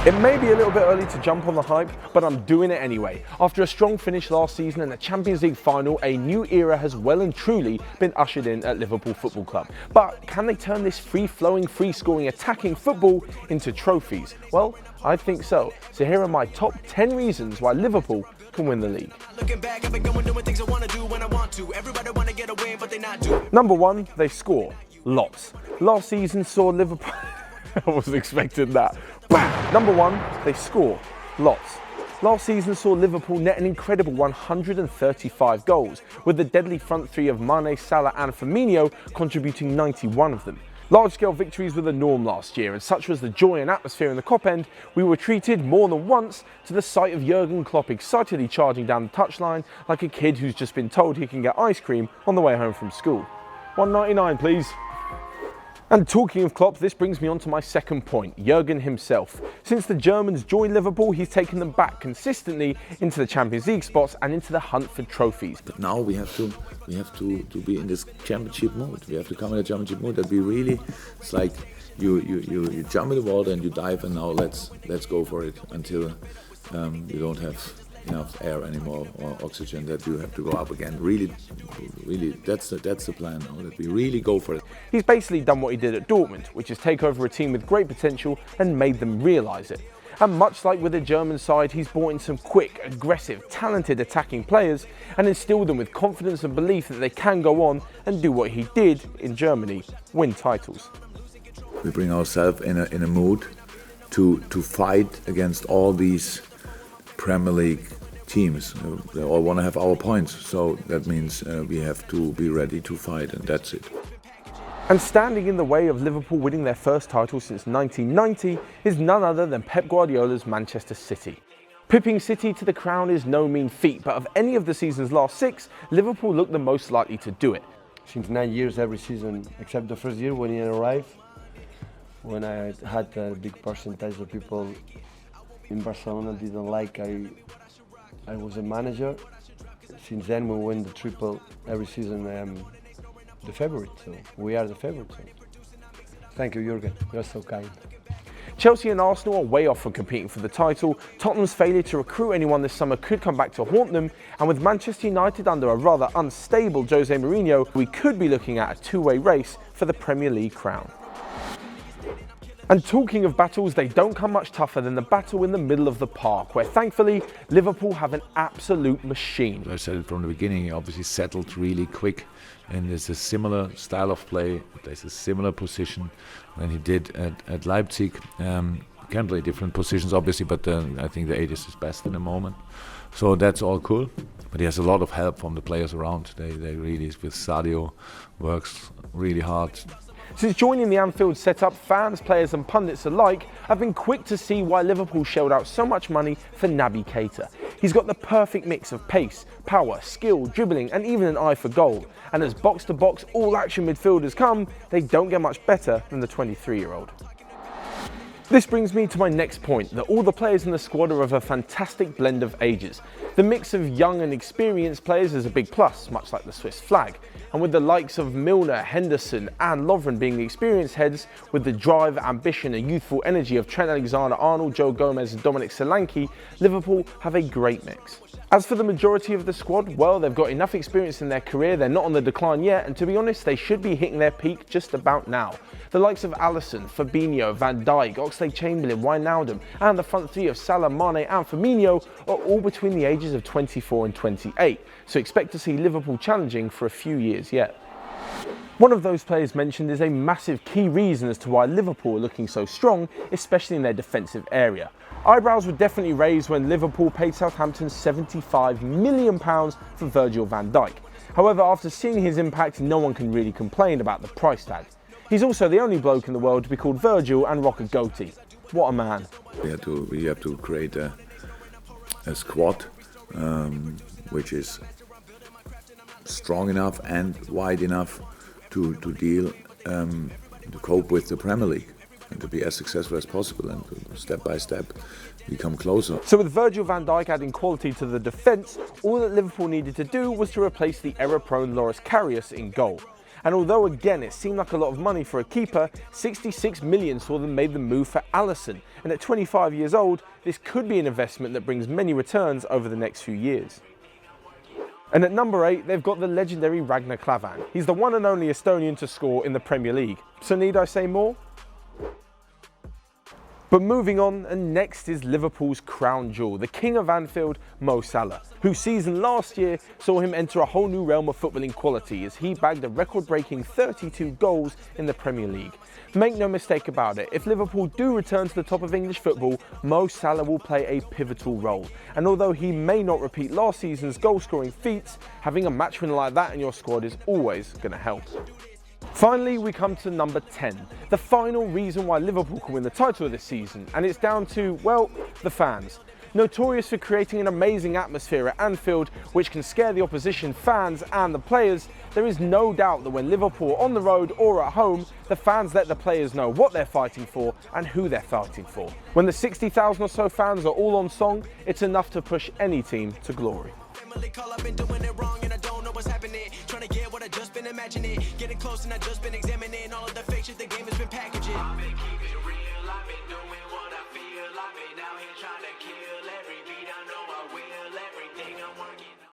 It may be a little bit early to jump on the hype, but I'm doing it anyway. After a strong finish last season and the Champions League final, a new era has well and truly been ushered in at Liverpool Football Club. But can they turn this free-flowing, free-scoring, attacking football into trophies? Well, I think so. So here are my top 10 reasons why Liverpool can win the league. Number one, they score lots. Last season saw Liverpool... I wasn't expecting that. Bam! Number one, they score lots. Last season saw Liverpool net an incredible 135 goals, with the deadly front three of Mane, Salah and Firmino contributing 91 of them. Large-scale victories were the norm last year, and such was the joy and atmosphere in the Kop End, we were treated more than once to the sight of Jurgen Klopp excitedly charging down the touchline like a kid who's just been told he can get ice cream on the way home from school. $1.99 please. And talking of Klopp, this brings me on to my second point, Jurgen himself. Since the Germans joined Liverpool, he's taken them back consistently into the Champions League spots and into the hunt for trophies. But now we have to be in this championship mode. We have to come in a championship mode that we really, it's like you jump in the water and you dive, and now let's go for it until you don't have enough air anymore or oxygen, that you have to go up again. Really, that's the plan, that we really go for it. He's basically done what he did at Dortmund, which is take over a team with great potential and made them realise it. And much like with the German side, he's brought in some quick, aggressive, talented attacking players and instilled them with confidence and belief that they can go on and do what he did in Germany, win titles. We bring ourselves in a mood to fight against all these Premier League teams. They all want to have our points, so that means we have to be ready to fight, and that's it. And standing in the way of Liverpool winning their first title since 1990 is none other than Pep Guardiola's Manchester City. Pipping City to the crown is no mean feat, but of any of the season's last 6, Liverpool looked the most likely to do it. Since 9 years, every season, except the first year when he arrived, when I had a big percentage of people in Barcelona didn't like I was a manager. Since then we win the triple every season. I am the favorite, so we are the favorite. So. Thank you, Jurgen, you're so kind. Chelsea and Arsenal are way off from competing for the title. Tottenham's failure to recruit anyone this summer could come back to haunt them, and with Manchester United under a rather unstable Jose Mourinho, we could be looking at a two-way race for the Premier League crown. And talking of battles, they don't come much tougher than the battle in the middle of the park, where thankfully Liverpool have an absolute machine. I said it from the beginning, he obviously settled really quick, and there's a similar style of play, there's a similar position than he did at Leipzig. Can play different positions obviously, but I think the 8 is his best in the moment. So that's all cool. But he has a lot of help from the players around. They really, with Sadio, works really hard. Since joining the Anfield setup, fans, players and pundits alike have been quick to see why Liverpool shelled out so much money for Naby Keita. He's got the perfect mix of pace, power, skill, dribbling and even an eye for goal. And as box-to-box all-action midfielders come, they don't get much better than the 23-year-old. This brings me to my next point, that all the players in the squad are of a fantastic blend of ages. The mix of young and experienced players is a big plus, much like the Swiss flag. And with the likes of Milner, Henderson and Lovren being the experienced heads, with the drive, ambition and youthful energy of Trent Alexander-Arnold, Joe Gomez and Dominic Solanke, Liverpool have a great mix. As for the majority of the squad, well, they've got enough experience in their career, they're not on the decline yet, and to be honest, they should be hitting their peak just about now. The likes of Alisson, Fabinho, Van Dijk, Oxlade-Chamberlain, Wijnaldum, and the front three of Salah, Mane and Firmino are all between the ages of 24 and 28, so expect to see Liverpool challenging for a few years yet. One of those players mentioned is a massive key reason as to why Liverpool are looking so strong, especially in their defensive area. Eyebrows were definitely raised when Liverpool paid Southampton £75 million for Virgil van Dijk. However, after seeing his impact, no one can really complain about the price tag. He's also the only bloke in the world to be called Virgil and rock a goatee. What a man. We have to create a squad which is strong enough and wide enough to deal, to cope with the Premier League and to be as successful as possible, and to step by step become closer. So with Virgil van Dijk adding quality to the defence, all that Liverpool needed to do was to replace the error-prone Loris Karius in goal. And although again it seemed like a lot of money for a keeper, 66 million saw them made the move for Alisson. And at 25 years old, this could be an investment that brings many returns over the next few years. And at number 8, they've got the legendary Ragnar Klavan. He's the one and only Estonian to score in the Premier League. So need I say more? But moving on, and next is Liverpool's crown jewel, the king of Anfield, Mo Salah, whose season last year saw him enter a whole new realm of footballing quality as he bagged a record-breaking 32 goals in the Premier League. Make no mistake about it, if Liverpool do return to the top of English football, Mo Salah will play a pivotal role. And although he may not repeat last season's goal-scoring feats, having a match winner like that in your squad is always going to help. Finally, we come to number 10, the final reason why Liverpool can win the title this season, and it's down to, well, the fans. Notorious for creating an amazing atmosphere at Anfield, which can scare the opposition fans and the players, there is no doubt that when Liverpool are on the road or at home, the fans let the players know what they're fighting for and who they're fighting for. When the 60,000 or so fans are all on song, it's enough to push any team to glory. Trying to get what I just been imagining, getting close and I just been examining all of the fake shit the game has been packaging. I've been keeping it real, I've been doing